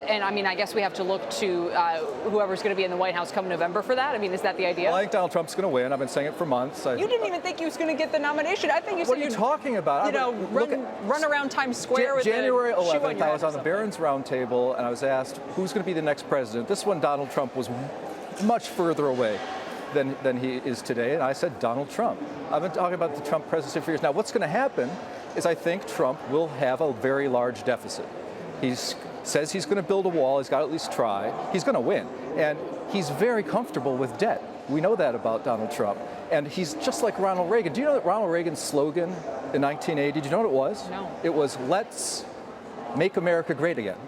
And I mean, I guess we have to look to whoever's going to be in the White House come November for that. I mean, is that the idea? Well, I think Donald Trump's going to win. I've been saying it for months. You didn't even think he was going to get the nomination. I think you said what are you talking about? Run around Times Square with January a shoe 11th, on your I head was or on the something. Barron's Roundtable, and I was asked who's going to be the next president. This one, Donald Trump was much further away than he is today, and I said Donald Trump. I've been talking about the Trump presidency for years. Now, what's going to happen is I think Trump will have a very large deficit. He says he's going to build a wall. He's got to at least try. He's going to win. And he's very comfortable with debt. We know that about Donald Trump. And he's just like Ronald Reagan. Do you know that Ronald Reagan's slogan in 1980, do you know what it was? No. It was, "Let's make America great again."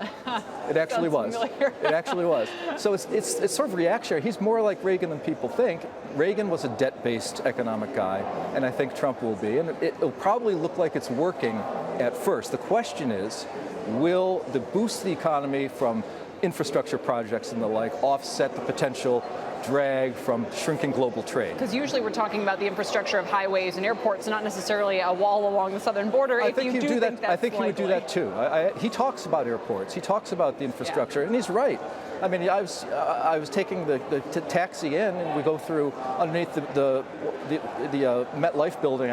It actually was. Familiar. It actually was. So it's sort of reactionary. He's more like Reagan than people think. Reagan was a debt-based economic guy, and I think Trump will be. And it'll probably look like it's working at first. The question is, will the boost the economy from infrastructure projects and the like offset the potential drag from shrinking global trade? Because usually we're talking about the infrastructure of highways and airports, not necessarily a wall along the southern border. I think he would do that too. He talks about airports. He talks about the infrastructure, and he's right. I mean, I was taking the taxi in, and we go through underneath the MetLife building,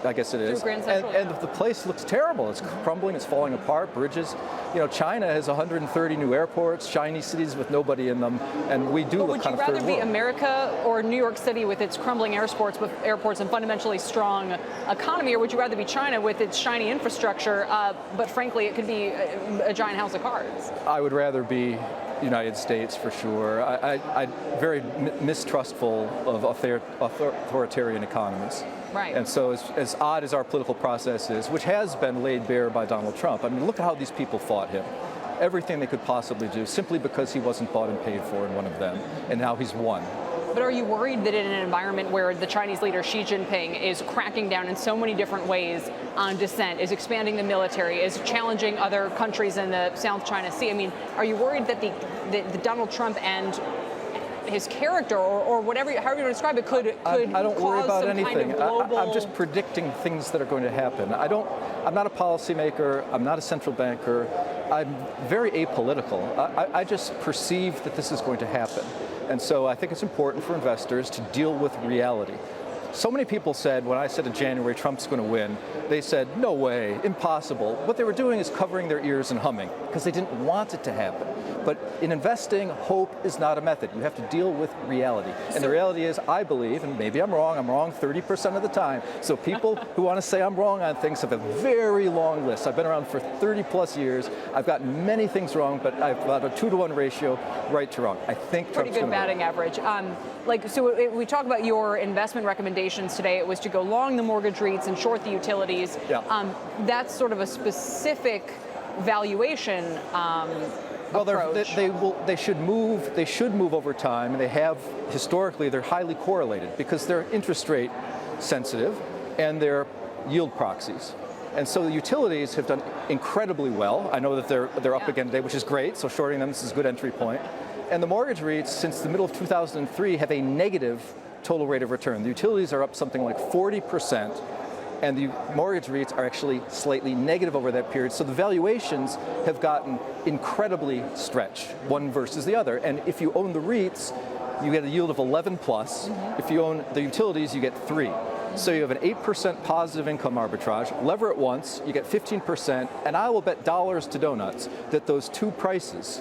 I guess it is, Grand Central, and the place looks terrible. It's crumbling. It's falling apart. Bridges. You know, China has 130 new airports, shiny cities with nobody in them, and we do look kind of third world. Would you rather be America or New York City with its crumbling airports and fundamentally strong economy, or would you rather be China with its shiny infrastructure, but frankly, it could be a giant house of cards? I would rather be United States for sure. I'm very mistrustful of authoritarian economies. Right. And so as odd as our political process is, which has been laid bare by Donald Trump, I mean, look at how these people fought him. Everything they could possibly do simply because he wasn't bought and paid for in one of them, and now he's won. But are you worried that in an environment where the Chinese leader Xi Jinping is cracking down in so many different ways on dissent, is expanding the military, is challenging other countries in the South China Sea? I mean, are you worried that the Donald Trump and his character, or whatever, however you describe it, could I don't worry about some anything. Kind of global... I'm just predicting things that are going to happen. I'm not a policymaker. I'm not a central banker. I'm very apolitical. I just perceive that this is going to happen. And so I think it's important for investors to deal with reality. So many people said, when I said in January Trump's going to win, they said, no way, impossible. What they were doing is covering their ears and humming because they didn't want it to happen. But in investing, hope is not a method. You have to deal with reality. And the reality is, I believe, and maybe I'm wrong 30% of the time. So people who want to say I'm wrong on things have a very long list. I've been around for 30 plus years. I've gotten many things wrong, but I've got a 2-to-1 ratio right to wrong. I think Trump's pretty good batting average. So we talk about your investment recommendations today. It was to go long the mortgage REITs and short the utilities. Yeah. That's sort of a specific valuation approach. They should move over time, and they have historically. They're highly correlated because they're interest rate sensitive and they're yield proxies. And so the utilities have done incredibly well. I know that they're up again today, which is great. So shorting them, this is a good entry point. And the mortgage REITs, since the middle of 2003, have a negative total rate of return. The utilities are up something like 40%, and the mortgage REITs are actually slightly negative over that period. So the valuations have gotten incredibly stretched, one versus the other. And if you own the REITs, you get a yield of 11 plus. If you own the utilities, you get 3. So you have an 8% positive income arbitrage. Lever it once, you get 15%, and I will bet dollars to donuts that those two prices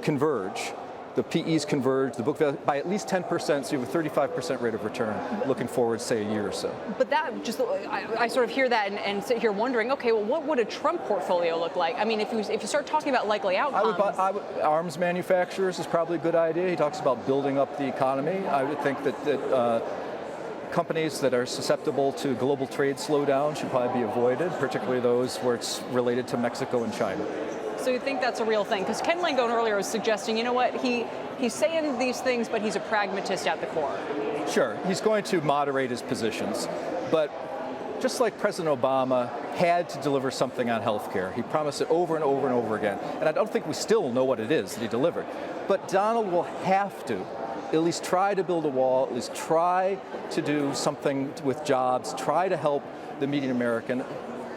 converge. The PEs converge, the book value, by at least 10%, so you have a 35% rate of return looking forward, say, a year or so. But that just, I sort of hear that and sit here wondering, okay, well, what would a Trump portfolio look like? I mean, if you start talking about likely outcomes. Arms manufacturers is probably a good idea. He talks about building up the economy. I would think that companies that are susceptible to global trade slowdown should probably be avoided, particularly those where it's related to Mexico and China. So you think that's a real thing? Because Ken Langone earlier was suggesting, you know what, he's saying these things, but he's a pragmatist at the core. Sure, he's going to moderate his positions, but just like President Obama had to deliver something on healthcare, he promised it over and over and over again, and I don't think we still know what it is that he delivered. But Donald will have to at least try to build a wall, at least try to do something with jobs, try to help the median American.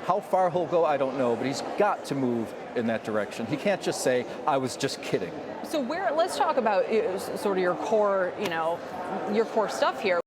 How far he'll go, I don't know, but he's got to move in that direction. He can't just say, I was just kidding. So let's talk about sort of your core, your core stuff here.